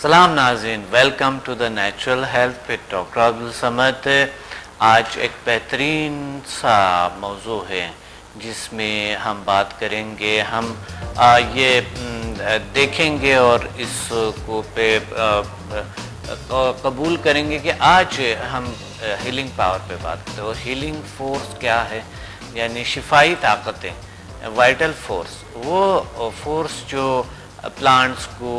سلام ناظرین، welcome to the natural health with doctor Abdussamad. آج ایک بہترین سا موضوع ہے جس میں ہم بات کریں گے، ہم یہ دیکھیں گے اور اس کو پہ قبول کریں گے کہ آج ہم ہیلنگ پاور پہ بات کرتے ہیں، اور ہیلنگ فورس کیا ہے، یعنی شفائی طاقتیں، وائٹل فورس، وہ فورس جو پلانٹس کو،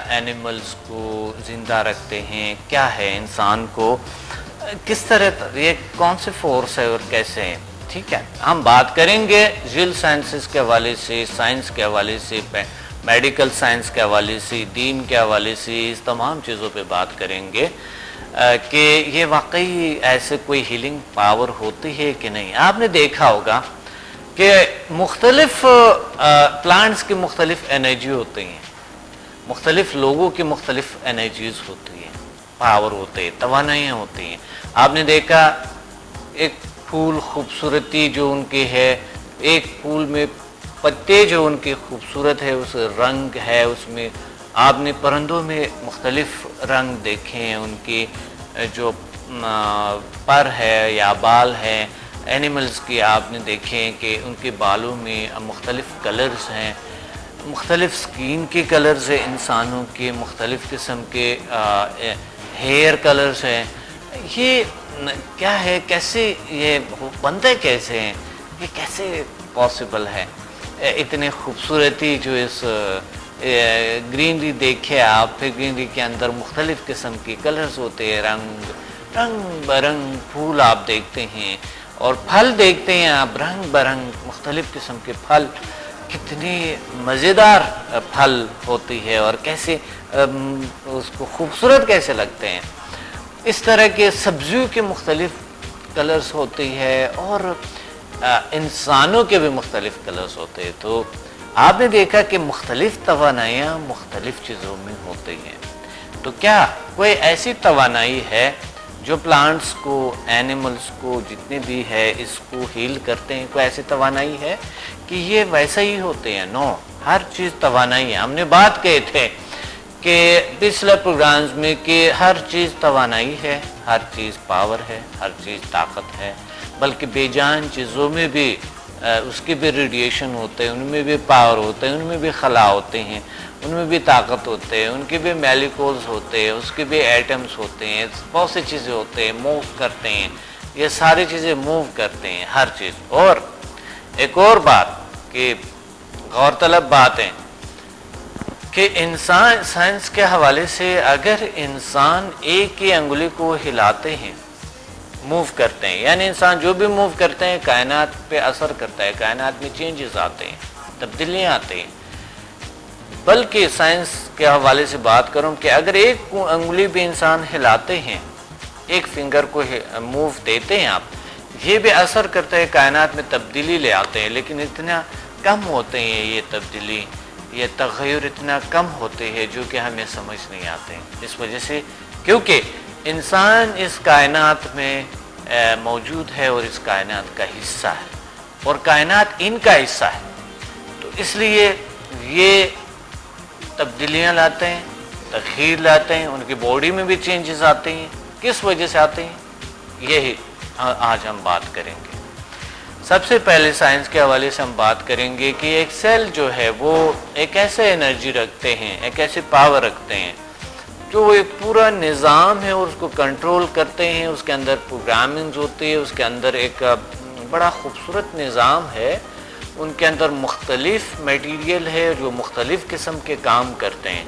اینیملز کو زندہ رکھتے ہیں، کیا ہے انسان کو، کس طرح یہ کون سے فورس ہے اور کیسے ہیں۔ ٹھیک ہے، ہم بات کریں گے ریل سائنسز کے حوالے سے، سائنس کے حوالے سے، میڈیکل سائنس کے حوالے سے، دین کے حوالے سے، اس تمام چیزوں پہ بات کریں گے کہ یہ واقعی ایسے کوئی ہیلنگ پاور ہوتی ہے کہ نہیں۔ آپ نے دیکھا ہوگا کہ مختلف پلانٹس کی مختلف انرجی ہوتی ہیں، مختلف لوگوں کی مختلف انرجیز ہوتی ہیں، پاور ہوتے ہیں، توانائیاں ہوتی ہیں۔ آپ نے دیکھا ایک پھول خوبصورتی جو ان کی ہے، ایک پھول میں پتے جو ان کی خوبصورت ہے، اس رنگ ہے، اس میں آپ نے پرندوں میں مختلف رنگ دیکھے ہیں، ان کی جو پر ہے یا بال ہے، اینیملز کی آپ نے دیکھے کہ ان کے بالوں میں مختلف کلرز ہیں، مختلف سکین کے کلرز ہیں، انسانوں کے مختلف قسم کے ہیئر کلرز ہیں۔ یہ کیا ہے، کیسے یہ بنتے کیسے ہیں، یہ کیسے پاسبل ہے؟ اتنے خوبصورتی جو اس گرینری دیکھے آپ، پھر گرینری کے اندر مختلف قسم کے کلرز ہوتے ہیں، رنگ برنگ پھول آپ دیکھتے ہیں، اور پھل دیکھتے ہیں آپ، رنگ برنگ مختلف قسم کے پھل، کتنی مزیدار پھل ہوتی ہے اور کیسے اس کو خوبصورت کیسے لگتے ہیں۔ اس طرح کے سبزیوں کے مختلف کلرز ہوتی ہے، اور انسانوں کے بھی مختلف کلرز ہوتے ہیں۔ تو آپ نے دیکھا کہ مختلف توانائیاں مختلف چیزوں میں ہوتی ہیں۔ تو کیا کوئی ایسی توانائی ہے جو پلانٹس کو، اینیملز کو، جتنے بھی ہے اس کو ہیل کرتے ہیں؟ کوئی ایسی توانائی ہے کہ یہ ویسا ہی ہوتے ہیں؟ نو، ہر چیز توانائی ہے۔ ہم نے بات کہے تھے کہ پچھلے پروگرامز میں کہ ہر چیز توانائی ہے، ہر چیز پاور ہے، ہر چیز طاقت ہے، بلکہ بے جان چیزوں میں بھی اس کے بھی ریڈیشن ہوتے ہیں، ان میں بھی پاور ہوتے ہیں، ان میں بھی خلا ہوتے ہیں، ان میں بھی طاقت ہوتے ہیں، ان کے بھی میلیکولز ہوتے ہیں، اس کے بھی ایٹمز ہوتے ہیں، بہت سی چیزیں ہوتے ہیں، موو کرتے ہیں، یہ ساری چیزیں موو کرتے ہیں، ہر چیز۔ اور ایک اور بات کہ غور طلب بات ہے کہ انسان سائنس کے حوالے سے اگر انسان ایک ہی انگلی کو ہلاتے ہیں، موو کرتے ہیں، یعنی انسان جو بھی موو کرتے ہیں کائنات پہ اثر کرتا ہے، کائنات میں چینجز آتے ہیں، تبدیلیاں آتے ہیں۔ بلکہ سائنس کے حوالے سے بات کروں کہ اگر ایک انگلی بھی انسان ہلاتے ہیں، ایک فنگر کو موو دیتے ہیں آپ، یہ بھی اثر کرتا ہے، کائنات میں تبدیلی لے آتے ہیں، لیکن اتنا کم ہوتے ہیں یہ تبدیلی، یہ تغیر اتنا کم ہوتے ہیں جو کہ ہمیں سمجھ نہیں آتے ہیں۔ اس وجہ سے کیونکہ انسان اس کائنات میں موجود ہے اور اس کائنات کا حصہ ہے، اور کائنات ان کا حصہ ہے، تو اس لیے یہ تبدیلیاں لاتے ہیں، تغیر لاتے ہیں، ان کی باڈی میں بھی چینجز آتے ہیں۔ کس وجہ سے آتے ہیں، یہی آج ہم بات کریں گے۔ سب سے پہلے سائنس کے حوالے سے ہم بات کریں گے کہ ایک سیل جو ہے وہ ایک ایسے انرجی رکھتے ہیں، ایک ایسے پاور رکھتے ہیں جو ایک پورا نظام ہے اور اس کو کنٹرول کرتے ہیں، اس کے اندر پروگرامنگ ہوتی ہے، اس کے اندر ایک بڑا خوبصورت نظام ہے، ان کے اندر مختلف میٹیریل ہے جو مختلف قسم کے کام کرتے ہیں۔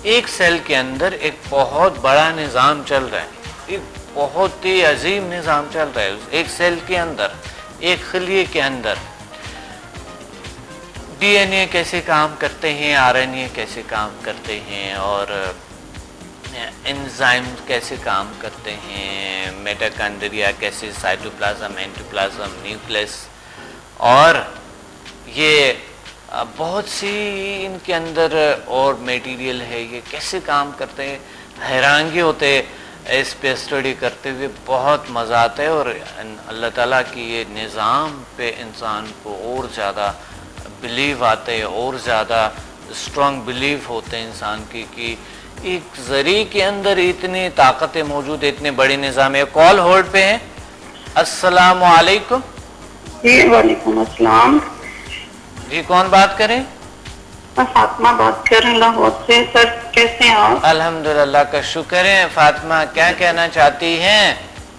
ایک سیل کے اندر ایک بہت بڑا نظام چل رہا ہے، ایک بہت ہی عظیم نظام چل رہا ہے ایک سیل کے اندر، ایک خلیے کے اندر۔ ڈی این اے کیسے کام کرتے ہیں، آر این اے کیسے کام کرتے ہیں، اور انزائم کیسے کام کرتے ہیں، میٹاکانڈریا کیسے، سائٹوپلازم، اینٹوپلازم، نیوکلیس، اور یہ بہت سی ان کے اندر اور میٹیریل ہے، یہ کیسے کام کرتے ہیں، حیرانگی ہوتے ہیں اس پہ اسٹڈی کرتے ہوئے، بہت مزہ آتا ہے، اور اللہ تعالیٰ کی یہ نظام پہ انسان کو اور زیادہ بلیو آتے ہیں، اور زیادہ اسٹرانگ بلیف ہوتے ہیں انسان کی کہ ایک ذری کے اندر اتنی طاقتیں موجود ہیں، اتنے بڑے نظام ہے. کال ہولڈ پہ ہیں. السلام علیکم. جی وعلیکم السلام. جی کون بات کریں؟ میں فاطمہ بات کر رہی ہوں لاہور سے. سر کیسے ہیں آپ؟ الحمدللہ کا شکر ہے. فاطمہ کیا کہنا چاہتی ہیں؟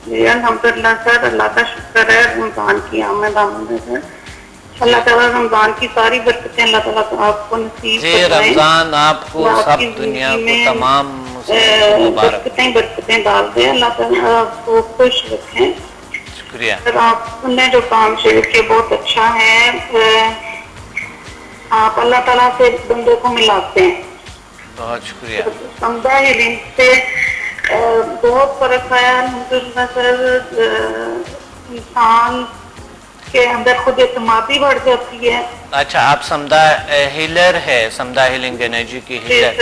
جی الحمدللہ سر، اللہ کا شکر ہے. رمضان کی آمد ہے سر. اللہ تعالیٰ رمضان کی ساری برکتیں اللہ تعالیٰ آپ کو نصیب جی فرمائے. رمضان آپ کو سب دنیا کو تمام برکتیں ڈال دیں. اللہ تعالیٰ آپ کو خوش رکھیں. شکریہ سر. آپ نے جو کام شروع کیا بہت اچھا ہے. آپ اللہ تعالیٰ سے بندے کو ملاتے ہیں. بہت شکریہ. سمجھا ہیلنگ سے بہت فرق آیا الحمدللہ سر. انسان کے اندر خود اعتمادی بڑھ جاتی ہے. اچھا آپ سمدھا ہیلر ہے، سمدھا ہیلنگ انرجی کی ہیلر.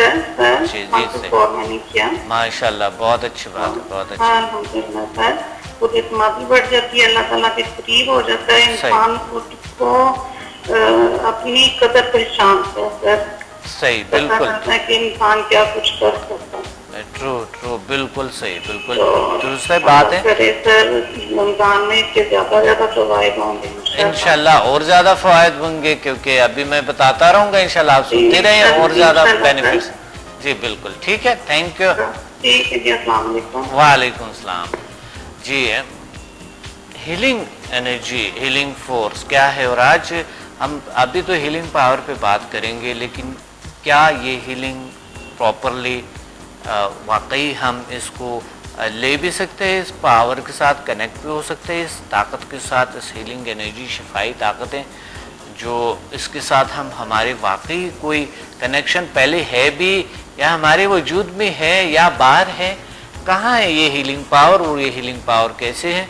جی جی سے ماشاءاللہ بہت اچھی بات ہے. بہت اچھی. الحمدللہ سر خود اعتمادی بڑھ جاتی ہے. اللہ تعالیٰ کے قریب ہو جاتا ہے انسان. خود کو اپنی قدر پہچانتا ہے سر. صحیح بالکل کہ انسان کیا کچھ کر سکتا ہے. ٹرو بالکل صحیح بالکل. دوسری بات ہے سر رمضان میں کے زیادہ فوائد ہوں گے انشاءاللہ. اور زیادہ فوائد ہوں گے کیونکہ ابھی میں بتاتا رہوں گا انشاءاللہ. آپ سنتے رہیں اور زیادہ بینیفٹس. جی بالکل ٹھیک ہے. Thank you. ٹھیک ہے جی. السلام علیکم. وعلیکم السلام. جی ہیلنگ انرجی، ہیلنگ فورس کیا ہے؟ اور آج ہم ابھی تو ہیلنگ پاور پہ بات کریں گے، لیکن کیا یہ ہیلنگ پراپرلی واقعی ہم اس کو لے بھی سکتے ہیں، اس پاور کے ساتھ کنیکٹ بھی ہو سکتے ہیں، اس طاقت کے ساتھ، اس ہیلنگ انرجی شفائی طاقتیں جو اس کے ساتھ ہمارے واقعی کوئی کنیکشن پہلے ہے بھی یا ہمارے وجود میں ہے یا باہر ہے؟ کہاں ہے یہ ہیلنگ پاور اور یہ ہیلنگ پاور کیسے ہے؟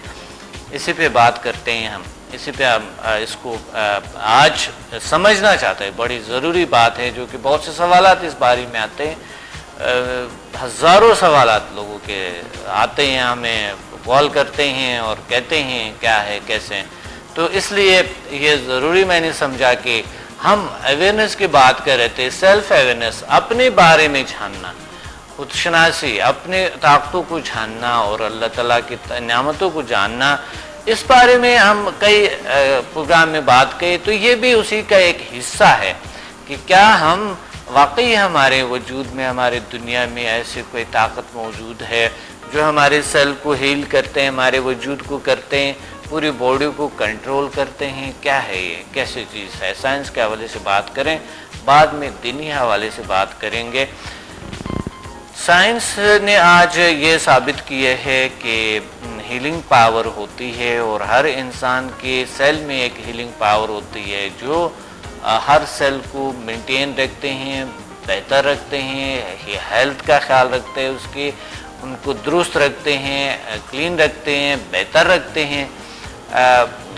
اسی پہ بات کرتے ہیں ہم. اسی پہ اس کو آج سمجھنا چاہتے ہیں. بڑی ضروری بات ہے جو کہ بہت سے سوالات اس بارے میں آتے ہیں. ہزاروں سوالات لوگوں کے آتے ہیں، ہمیں کال کرتے ہیں اور کہتے ہیں کیا ہے کیسے. تو اس لیے یہ ضروری میں نے سمجھا کہ ہم اویئرنیس کی بات کر رہے تھے. سیلف اویئرنیس، اپنے بارے میں جاننا، خود شناسی، اپنے طاقتوں کو جاننا اور اللہ تعالیٰ کی نعمتوں کو جاننا. اس بارے میں ہم کئی پروگرام میں بات کی. تو یہ بھی اسی کا ایک حصہ ہے کہ کیا ہم واقعی ہمارے وجود میں، ہمارے دنیا میں ایسے کوئی طاقت موجود ہے جو ہمارے سیل کو ہیل کرتے ہیں، ہمارے وجود کو کرتے ہیں، پوری باڈی کو کنٹرول کرتے ہیں. کیا ہے یہ؟ کیسی چیز ہے؟ سائنس کے حوالے سے بات کریں، بعد میں دینی حوالے سے بات کریں گے. سائنس نے آج یہ ثابت کیا ہے کہ ہیلنگ پاور ہوتی ہے اور ہر انسان کے سیل میں ایک ہیلنگ پاور ہوتی ہے جو ہر سیل کو مینٹین رکھتے ہیں، بہتر رکھتے ہیں، ہیلتھ کا خیال رکھتے ہیں، اس کی ان کو درست رکھتے ہیں، کلین رکھتے ہیں، بہتر رکھتے ہیں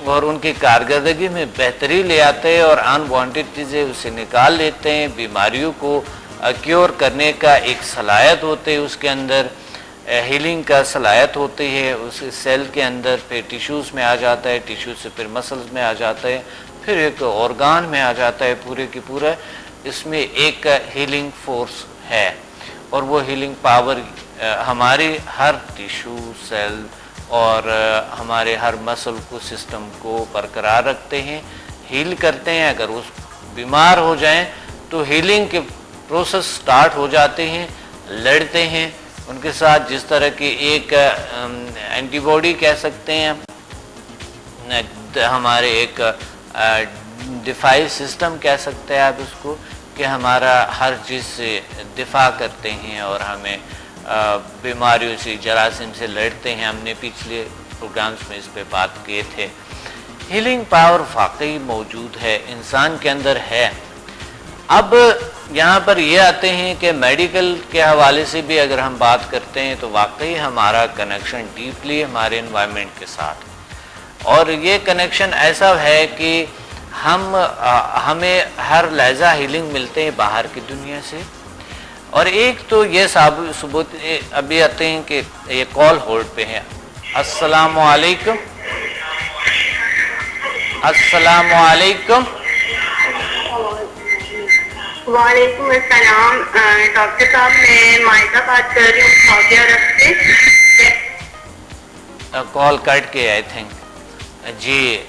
اور ان کی کارکردگی میں بہتری لے آتے ہیں اور ان وانٹیڈ چیزیں اسے نکال لیتے ہیں. بیماریوں کو کیور کرنے کا ایک صلاحیت ہوتی ہے اس کے اندر، ہیلنگ کا صلاحیت ہوتی ہے اس سیل کے اندر. پھر ٹیشوز میں آ جاتا ہے، ٹیشوز سے پھر مسلز میں آ جاتا ہے، پھر ایک آرگان میں آ جاتا ہے. پورے کی پورا اس میں ایک ہیلنگ فورس ہے اور وہ ہیلنگ پاور ہماری ہر ٹیشو، سیل اور ہمارے ہر مسل کو، سسٹم کو برقرار رکھتے ہیں، ہیل کرتے ہیں. اگر اس بیمار ہو جائیں تو ہیلنگ کے پروسیس سٹارٹ ہو جاتے ہیں، لڑتے ہیں ان کے ساتھ. جس طرح کی ایک اینٹی باڈی کہہ سکتے ہیں ہمارے، ایک دفاعی سسٹم کہہ سکتے ہیں آپ اس کو، کہ ہمارا ہر چیز سے دفاع کرتے ہیں اور ہمیں بیماریوں سے، جراثیم سے لڑتے ہیں. ہم نے پچھلے پروگرامز میں اس پہ بات کیے تھے. ہیلنگ پاور واقعی موجود ہے، انسان کے اندر ہے. اب یہاں پر یہ آتے ہیں کہ میڈیکل کے حوالے سے بھی اگر ہم بات کرتے ہیں تو واقعی ہمارا کنیکشن ڈیپلی ہمارے انوائرمنٹ کے ساتھ، اور یہ کنیکشن ایسا ہے کہ ہمیں ہر لحظہ ہیلنگ ملتے ہیں باہر کی دنیا سے. اور ایک تو یہ ثبوت ابھی آتے ہیں کہ یہ کال ہولڈ پہ ہے. السلام علیکم. السلام علیکم. وعلیکم السلام ڈاکٹر صاحب، میں مائدہ بات کر رہی ہوں سعودی عرب سے. کال کٹ کے آئی تھنک. جی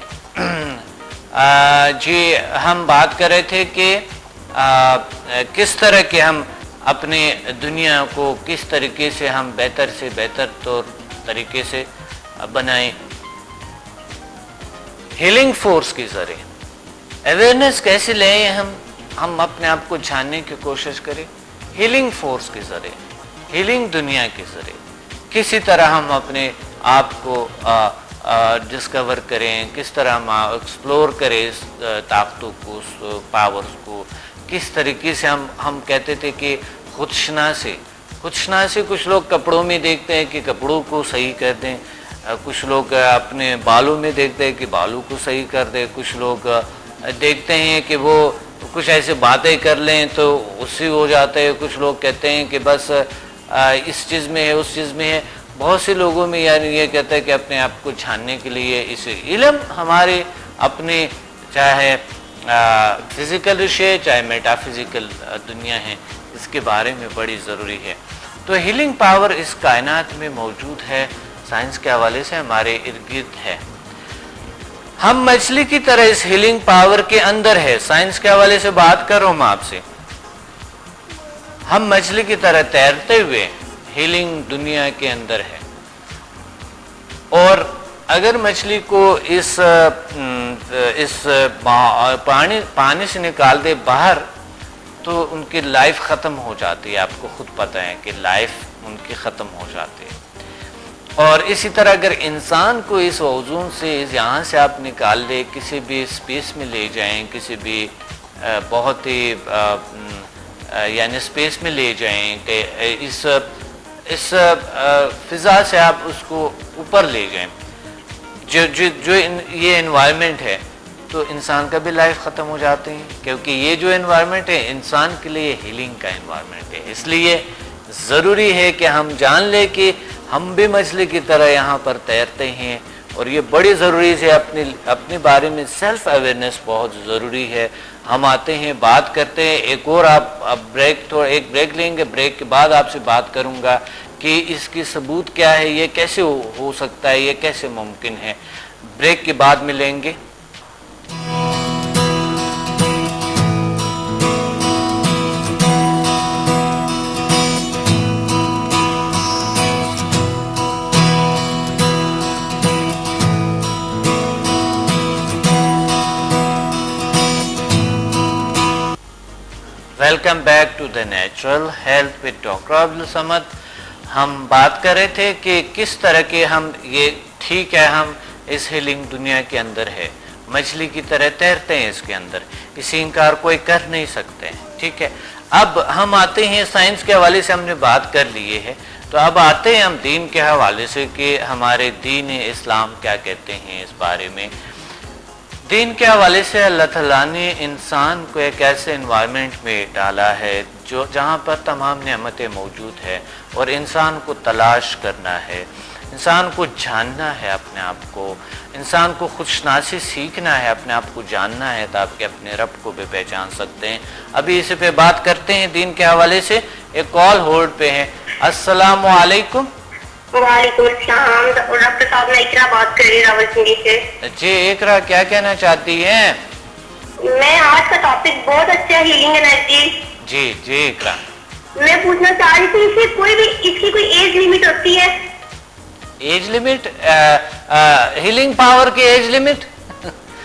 جی ہم بات کر رہے تھے کہ کس طرح کے ہم اپنے دنیا کو کس طریقے سے ہم بہتر سے بہتر طریقے سے بنائیں ہیلنگ فورس کے ذریعے. اویئرنیس کیسے لیں ہم اپنے آپ کو جاننے کی کوشش کریں ہیلنگ فورس کے ذریعے, ہیلنگ دنیا کے ذریعے. کسی طرح ہم اپنے آپ کو ڈسکور کریں, کس طرح ہم ایکسپلور کریں اس طاقتوں کو, اس پاورز کو. کس طریقے سے ہم کہتے تھے کہ خودشناسی کچھ لوگ کپڑوں میں دیکھتے ہیں کہ کپڑوں کو صحیح کر دیں, کچھ لوگ اپنے بالوں میں دیکھتے ہیں کہ بالوں کو صحیح کر دیں, کچھ لوگ دیکھتے ہیں کہ وہ کچھ ایسے باتیں کر لیں تو اس سے ہو جاتا ہے. کچھ لوگ کہتے ہیں کہ بس اس چیز میں ہے اس چیز میں ہے. بہت سے لوگوں میں یعنی یہ کہتا ہے کہ اپنے آپ کو جاننے کے لیے اسے علم ہمارے اپنے چاہے فزیکل رشتے چاہے میٹا فزیکل دنیا ہے اس کے بارے میں بڑی ضروری ہے. تو ہیلنگ پاور اس کائنات میں موجود ہے, سائنس کے حوالے سے ہمارے ارد گرد ہے. ہم مچھلی کی طرح اس ہیلنگ پاور کے اندر ہے. سائنس کے حوالے سے بات کر رہا ہوں میں آپ سے. ہم مچھلی کی طرح تیرتے ہوئے ہیلنگ دنیا کے اندر ہے. اور اگر مچھلی کو اس پانی سے نکال دے باہر تو ان کی لائف ختم ہو جاتی ہے. آپ کو خود پتہ ہے کہ لائف ان کی ختم ہو جاتی ہے. اور اسی طرح اگر انسان کو اس اوزون سے یہاں سے آپ نکال دے, کسی بھی اسپیس میں لے جائیں, کسی بھی بہت ہی یعنی اسپیس میں لے جائیں کہ اس فضا سے آپ اس کو اوپر لے جائیں, جو یہ انوائرمنٹ ہے تو انسان کا بھی لائف ختم ہو جاتے ہیں, کیونکہ یہ جو انوائرمنٹ ہے انسان کے لیے ہیلنگ کا انوائرمنٹ ہے. اس لیے ضروری ہے کہ ہم جان لیں کہ ہم بھی مچھلی کی طرح یہاں پر تیرتے ہیں. اور یہ بڑی ضروری ہے, اپنے بارے میں سیلف اویئرنیس بہت ضروری ہے. ہم آتے ہیں بات کرتے ہیں, ایک اور ایک بریک لیں گے, بریک کے بعد آپ سے بات کروں گا کہ اس کی ثبوت کیا ہے, یہ کیسے ہو سکتا ہے, یہ کیسے ممکن ہے. بریک کے بعد ملیں گے. Welcome back to the natural health with doctor Abdussamad. ہم بات کر رہے تھے کہ کس طرح کے ہم یہ ٹھیک ہے ہم اس ہیلنگ دنیا کے اندر ہے, مچھلی کی طرح تیرتے ہیں اس کے اندر, اسی انکار کوئی کر نہیں سکتے ہیں. ٹھیک ہے, اب ہم آتے ہیں سائنس کے حوالے سے ہم نے بات کر لیے ہے, تو اب آتے ہیں ہم دین کے حوالے سے کہ ہمارے دین اسلام کیا کہتے ہیں اس بارے میں. دین کے حوالے سے اللہ تعالیٰ نے انسان کو ایک ایسے انوائرمنٹ میں ڈالا ہے جہاں پر تمام نعمتیں موجود ہیں, اور انسان کو تلاش کرنا ہے, انسان کو جاننا ہے اپنے آپ کو, انسان کو خودشناسی سیکھنا ہے, اپنے آپ کو جاننا ہے تاکہ اپنے رب کو بھی پہچان سکتے ہیں. ابھی اس پہ بات کرتے ہیں دین کے حوالے سے. ایک کال ہولڈ پہ ہے. السلام علیکم. وعلیکم السلام ڈاکٹر صاحب, میں اقرا بات کر رہی ہوں راولپنڈی سے. جی اقرا, کیا کہنا چاہتی ہیں؟ میں آج کا ٹاپک بہت اچھا ہے, ہیلنگ انرجی. جی جی اقرا, میں پوچھنا چاہ رہی تھی اس کی کوئی ایج لمٹ ہوتی ہے؟ Age limit? ہیلنگ پاور کی ایج لمٹ؟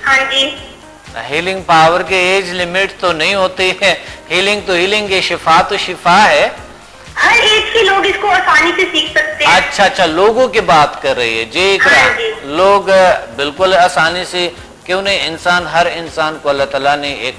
ہاں جی. ہیلنگ پاور کی ایج لمٹ تو نہیں ہوتی ہے. ہیلنگ تو ہیلنگ ہے, شفا تو شفا ہے. ہر ایج کے لوگ اس کو آسانی سے سیکھ سکتے ہیں. اچھا, لوگوں کی بات کر رہی ہے. جی اقرا, لوگ بالکل آسانی سے کیوں نہیں, ہر انسان کو اللہ تعالیٰ نے ایک